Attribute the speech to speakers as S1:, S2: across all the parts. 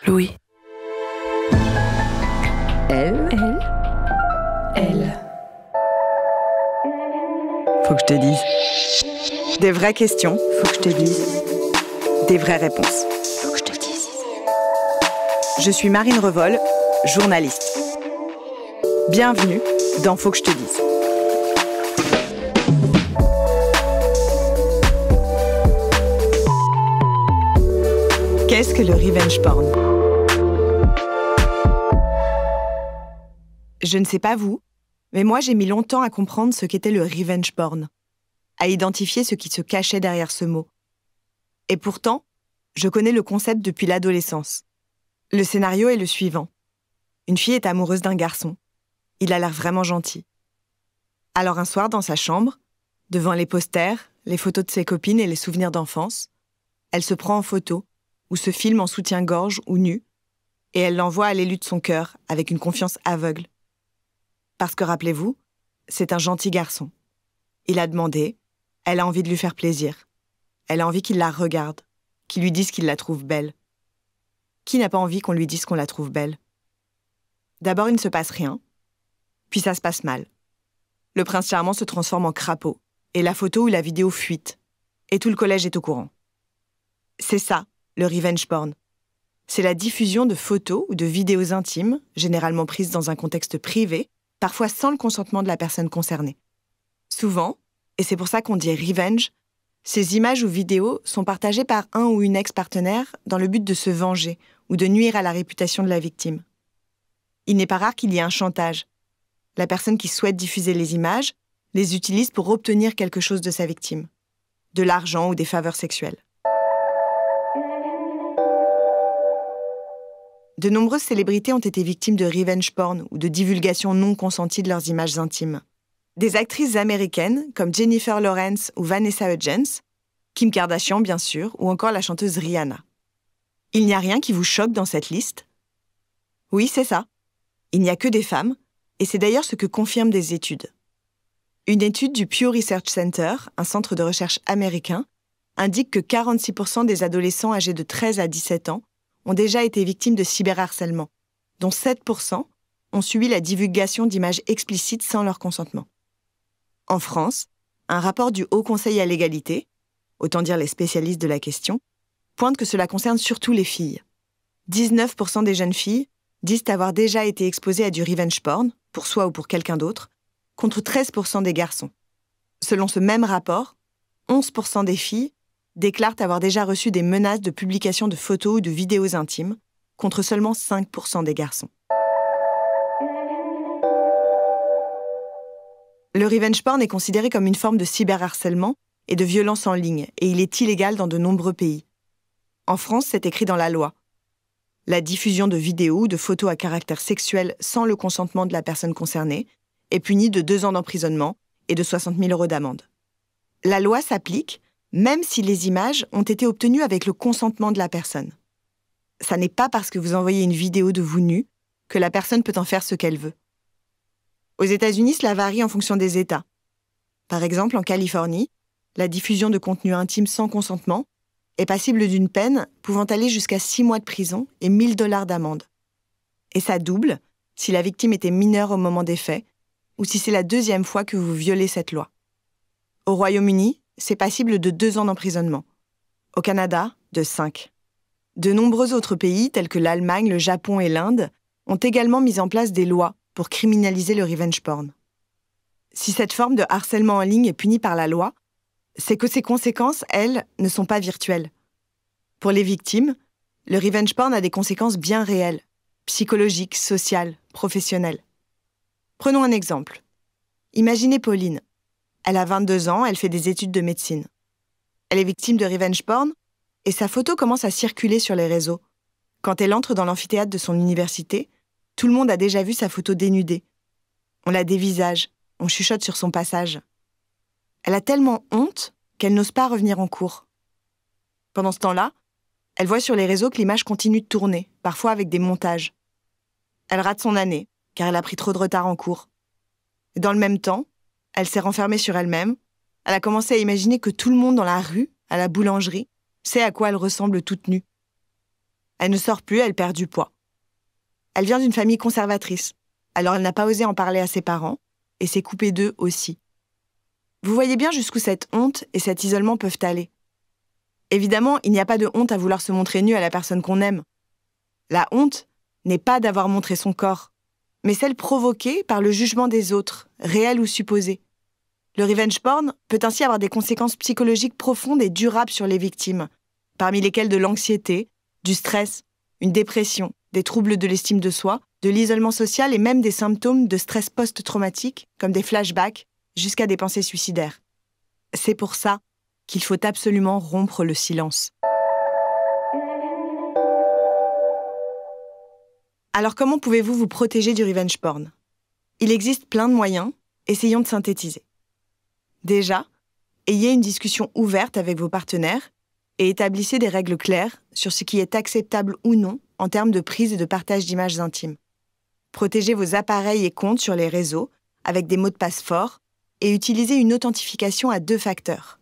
S1: Louis.
S2: Elle.
S3: Faut que je te dise. Des vraies questions.
S2: Faut que je te dise.
S3: Des vraies réponses.
S2: Faut que je te dise.
S3: Je suis Marine Revol, journaliste. Bienvenue dans Faut que je te dise. Qu'est-ce que le revenge porn ? Je ne sais pas vous, mais moi j'ai mis longtemps à comprendre ce qu'était le revenge porn, à identifier ce qui se cachait derrière ce mot. Et pourtant, je connais le concept depuis l'adolescence. Le scénario est le suivant. Une fille est amoureuse d'un garçon. Il a l'air vraiment gentil. Alors un soir, dans sa chambre, devant les posters, les photos de ses copines et les souvenirs d'enfance, elle se prend en photo ou se filme en soutien-gorge ou nue, et elle l'envoie à l'élu de son cœur avec une confiance aveugle. Parce que, rappelez-vous, c'est un gentil garçon. Il a demandé, elle a envie de lui faire plaisir. Elle a envie qu'il la regarde, qu'il lui dise qu'il la trouve belle. Qui n'a pas envie qu'on lui dise qu'on la trouve belle ? D'abord, il ne se passe rien, puis ça se passe mal. Le prince charmant se transforme en crapaud, et la photo ou la vidéo fuite, et tout le collège est au courant. C'est ça, le revenge porn. C'est la diffusion de photos ou de vidéos intimes, généralement prises dans un contexte privé, parfois sans le consentement de la personne concernée. Souvent, et c'est pour ça qu'on dit revenge, ces images ou vidéos sont partagées par un ou une ex-partenaire dans le but de se venger ou de nuire à la réputation de la victime. Il n'est pas rare qu'il y ait un chantage. La personne qui souhaite diffuser les images les utilise pour obtenir quelque chose de sa victime, de l'argent ou des faveurs sexuelles. De nombreuses célébrités ont été victimes de revenge porn ou de divulgation non consentie de leurs images intimes. Des actrices américaines comme Jennifer Lawrence ou Vanessa Hudgens, Kim Kardashian bien sûr, ou encore la chanteuse Rihanna. Il n'y a rien qui vous choque dans cette liste ? Oui, c'est ça. Il n'y a que des femmes, et c'est d'ailleurs ce que confirment des études. Une étude du Pew Research Center, un centre de recherche américain, indique que 46% des adolescents âgés de 13 à 17 ans ont déjà été victimes de cyberharcèlement, dont 7% ont subi la divulgation d'images explicites sans leur consentement. En France, un rapport du Haut Conseil à l'égalité, autant dire les spécialistes de la question, pointe que cela concerne surtout les filles. 19% des jeunes filles disent avoir déjà été exposées à du revenge porn, pour soi ou pour quelqu'un d'autre, contre 13% des garçons. Selon ce même rapport, 11% des filles déclarent avoir déjà reçu des menaces de publication de photos ou de vidéos intimes, contre seulement 5% des garçons. Le revenge porn est considéré comme une forme de cyberharcèlement et de violence en ligne, et il est illégal dans de nombreux pays. En France, c'est écrit dans la loi. La diffusion de vidéos ou de photos à caractère sexuel sans le consentement de la personne concernée est punie de 2 ans d'emprisonnement et de 60 000 € d'amende. La loi s'applique même si les images ont été obtenues avec le consentement de la personne. Ça n'est pas parce que vous envoyez une vidéo de vous nu que la personne peut en faire ce qu'elle veut. Aux États-Unis, cela varie en fonction des États. Par exemple, en Californie, la diffusion de contenu intime sans consentement est passible d'une peine pouvant aller jusqu'à 6 mois de prison et 1 000 $ d'amende. Et ça double si la victime était mineure au moment des faits ou si c'est la 2e fois que vous violez cette loi. Au Royaume-Uni, c'est passible de 2 ans d'emprisonnement. Au Canada, de 5. De nombreux autres pays, tels que l'Allemagne, le Japon et l'Inde, ont également mis en place des lois pour criminaliser le revenge porn. Si cette forme de harcèlement en ligne est punie par la loi, c'est que ses conséquences, elles, ne sont pas virtuelles. Pour les victimes, le revenge porn a des conséquences bien réelles, psychologiques, sociales, professionnelles. Prenons un exemple. Imaginez Pauline. Elle a 22 ans, elle fait des études de médecine. Elle est victime de revenge porn et sa photo commence à circuler sur les réseaux. Quand elle entre dans l'amphithéâtre de son université, tout le monde a déjà vu sa photo dénudée. On la dévisage, on chuchote sur son passage. Elle a tellement honte qu'elle n'ose pas revenir en cours. Pendant ce temps-là, elle voit sur les réseaux que l'image continue de tourner, parfois avec des montages. Elle rate son année, car elle a pris trop de retard en cours. Et dans le même temps, elle s'est renfermée sur elle-même. Elle a commencé à imaginer que tout le monde dans la rue, à la boulangerie, sait à quoi elle ressemble toute nue. Elle ne sort plus, elle perd du poids. Elle vient d'une famille conservatrice, alors elle n'a pas osé en parler à ses parents, et s'est coupée d'eux aussi. Vous voyez bien jusqu'où cette honte et cet isolement peuvent aller. Évidemment, il n'y a pas de honte à vouloir se montrer nu à la personne qu'on aime. La honte n'est pas d'avoir montré son corps, mais celle provoquée par le jugement des autres, réel ou supposé. Le revenge porn peut ainsi avoir des conséquences psychologiques profondes et durables sur les victimes, parmi lesquelles de l'anxiété, du stress, une dépression, des troubles de l'estime de soi, de l'isolement social et même des symptômes de stress post-traumatique, comme des flashbacks, jusqu'à des pensées suicidaires. C'est pour ça qu'il faut absolument rompre le silence. Alors comment pouvez-vous vous protéger du revenge porn ? Il existe plein de moyens, essayons de synthétiser. Déjà, ayez une discussion ouverte avec vos partenaires et établissez des règles claires sur ce qui est acceptable ou non en termes de prise et de partage d'images intimes. Protégez vos appareils et comptes sur les réseaux avec des mots de passe forts et utilisez une authentification à 2 facteurs.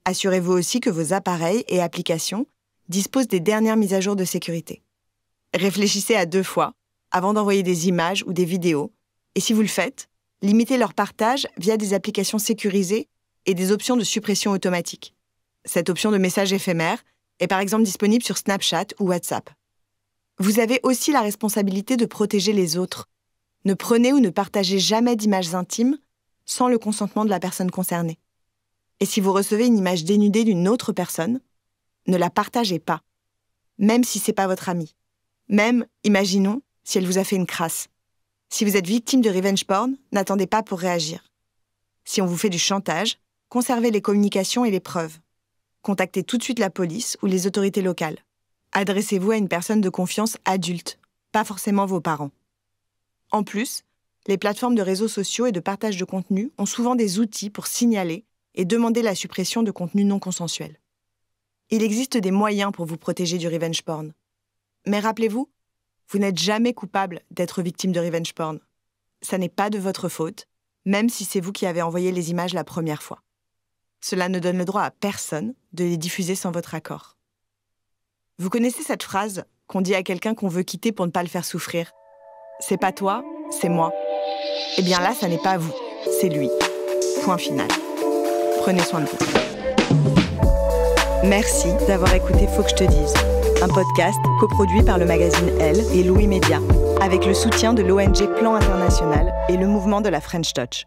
S3: Assurez-vous aussi que vos appareils et applications disposent des dernières mises à jour de sécurité. Réfléchissez à 2 fois avant d'envoyer des images ou des vidéos et si vous le faites, limitez leur partage via des applications sécurisées et des options de suppression automatique. Cette option de message éphémère est par exemple disponible sur Snapchat ou WhatsApp. Vous avez aussi la responsabilité de protéger les autres. Ne prenez ou ne partagez jamais d'images intimes sans le consentement de la personne concernée. Et si vous recevez une image dénudée d'une autre personne, ne la partagez pas, même si c'est pas votre amie. Même, imaginons, si elle vous a fait une crasse. Si vous êtes victime de revenge porn, n'attendez pas pour réagir. Si on vous fait du chantage, conservez les communications et les preuves. Contactez tout de suite la police ou les autorités locales. Adressez-vous à une personne de confiance adulte, pas forcément vos parents. En plus, les plateformes de réseaux sociaux et de partage de contenu ont souvent des outils pour signaler et demander la suppression de contenus non consensuels. Il existe des moyens pour vous protéger du revenge porn. Mais rappelez-vous, vous n'êtes jamais coupable d'être victime de revenge porn. Ça n'est pas de votre faute, même si c'est vous qui avez envoyé les images la première fois. Cela ne donne le droit à personne de les diffuser sans votre accord. Vous connaissez cette phrase qu'on dit à quelqu'un qu'on veut quitter pour ne pas le faire souffrir ? C'est pas toi, c'est moi. Eh bien là, ça n'est pas vous, c'est lui. Point final. Prenez soin de vous. Merci d'avoir écouté Faut que je te dise, un podcast coproduit par le magazine Elle et Louis Média, avec le soutien de l'ONG Plan International et le mouvement de la French Touch.